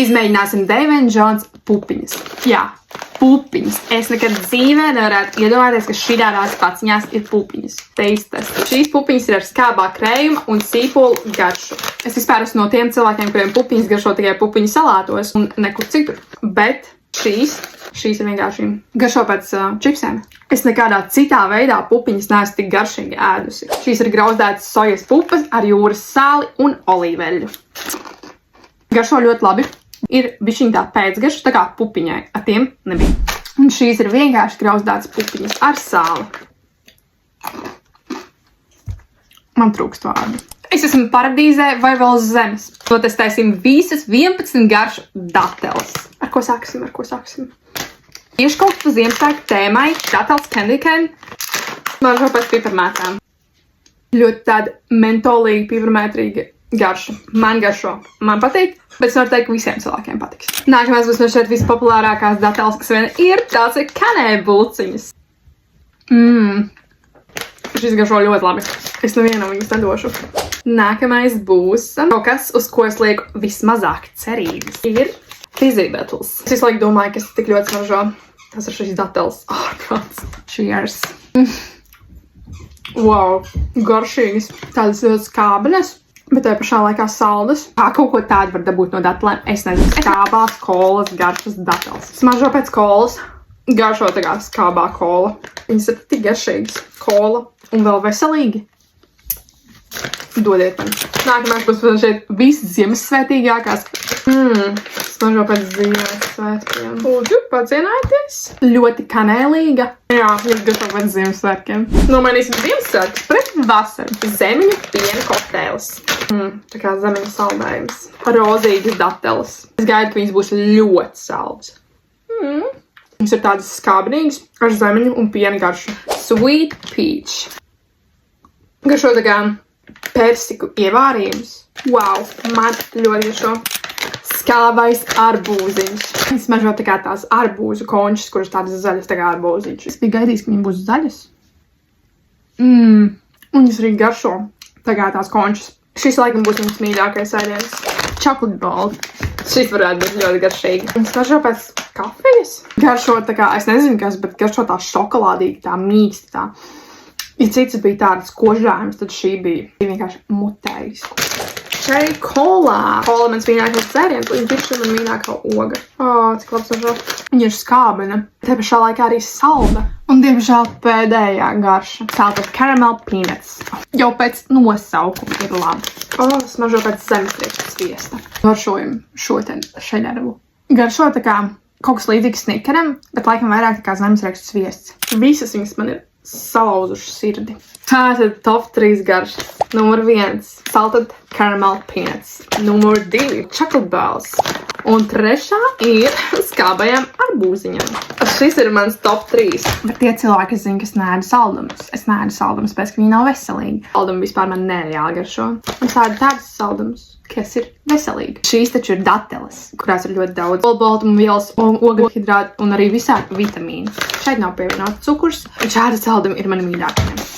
Izmēģināsim David Jones pupiņas. Jā, pupiņas. Es nekad dzīvē nevarētu iedomāties, ka šitādās paciņās ir pupiņas. Teistas. Šīs pupiņas ir ar skābā krējuma un sīpolu garšu. Es vispār esmu no tiem cilvēkiem, kuriem pupiņas garšo tikai pupiņu salātos un nekur citur. Bet šīs ir vienkārši garšo pēc čipsēm. Es nekādā citā veidā pupiņas neesmu tik garšīgi ēdusi. Šīs ir grauzdētas sojas pupas ar jūras sāli un olīveļu. Garšo ļoti labi. Ir bišķiņ tā pēcgarša, tā kā pupiņai. Ar tiem nebija. Un šīs ir vienkārši grauzdētas pupiņas ar sāli. Man trūkst vārdu. Es esmu paradīzē vai vēl uz zemes. Notestēsim visas 11 garšu dateles. Ar ko sāksim? Tieši kaut kas pa Ziemassvētku tēmai. Datels candy cane. Maržo pēc piparmētām. Ļoti tāda mentolīga, piparmētrīga garša. Man garšo. Man patīk, bet es varu teikt, ka visiem cilvēkiem patiks. Nākamais būs no šeit vispopulārākās dateles, kas vien ir. Tās ir kanēļbulciņas. Šis garšo ļoti labi. Es nevienam viņus nedošu. Nākamais būs kaut kas, uz ko es lieku vismazāk cerības. Ir Fizzy Battles. Es visu laiku domāju, ka es tik ļoti smaržo. Tas ir šis dateles. Ārprāts. Cheers. Wow, garšīgas. Tādas ļoti skābenes. Bet tajā pašā laikā saldas. Kā kaut ko tādu var dabūt no datelēm? Es nezinu. Skābās kolas, garšas dateles. Smaržo pēc kolas. Garšo tā kā skābā kola. Viņas ir tik garšīgas. Kola un vēl veselīgi. Dodiet man. Nākamais būs šeit visziemassvētīgākās. Smaržo pēc Ziemassvētkiem. Lūdzu, pacienājieties. Ļoti kanēlīga. Jā, ļoti garšo pēc Ziemassvētkiem. Nomainīsim Ziemassvētkus pret vasaru. Zemeņu piena kokteilis. Tā kā zemeņu saldējums. Rozīgas dateles. Es gaidu, ka viņas būs ļoti saldas. Viņas ir tādas skābnīgas ar zemeņu un piena garšu. Sweet peach. Garšo tā kā persiku ievārījums. Wow, man ļoti garšo. Skābais arbūziņš. Viņas smaržo tā kā tās arbūzu končas, kuras tādas zaļas tā kā arbūziņš. Es biju gaidījis, ka viņi būs zaļas. Un viņas arī garšo tā kā tās končas. Šis laikam būs viņas mīļākais ēdiens. Chocolate ball. Šis varētu būt ļoti garšīgi. Viņas garšo pēc kafijas. Garšo tā kā, es nezinu kas, bet garšo tā šokolādīgi, tā mīksta tā. Ja cits bija tādas kožājums, tad šī bija vienkārši mutējiska. Šeit kolā. Kola mans mīļākais dzēriens, un viņš ir man mīļākā oga. Cik labs ar šo. Viņa ir skābena. Te pašā laikā arī salda. Un diemžēl pēdējā garša. Salted caramel peanuts. Jau pēc nosaukuma ir labi. Smaržo pēc zemesriekstu sviesta. Garšojam šo te šeļeru. Garšo tā kā kaut kas līdzīgs Snickeram, bet laikam vairāk tā kā zemesriekstu sviests. Visas viņas man ir salauzuši sirdi. Tātad top 3 garšas. Numur 1. Salted caramel peanuts. Numur 2. Chocolate balls. Un 3. ir skābajām arbūziņām. Šis ir mans top 3. Bet tie cilvēki, kas zina, ka es neēdu saldumus. Es neēdu saldumus, pēc ka viņi nav veselīgi. Saldumi vispār man nereāli garšo. Es ēdu tādus saldumus, kas ir veselīgi. Šīs taču ir dateles, kurās ir ļoti daudz olbaltumvielas, ogļhidrātu un arī visādi vitamīni. Šeit nav pievienot cukurs, un šādi saldumi ir mani mīļākie.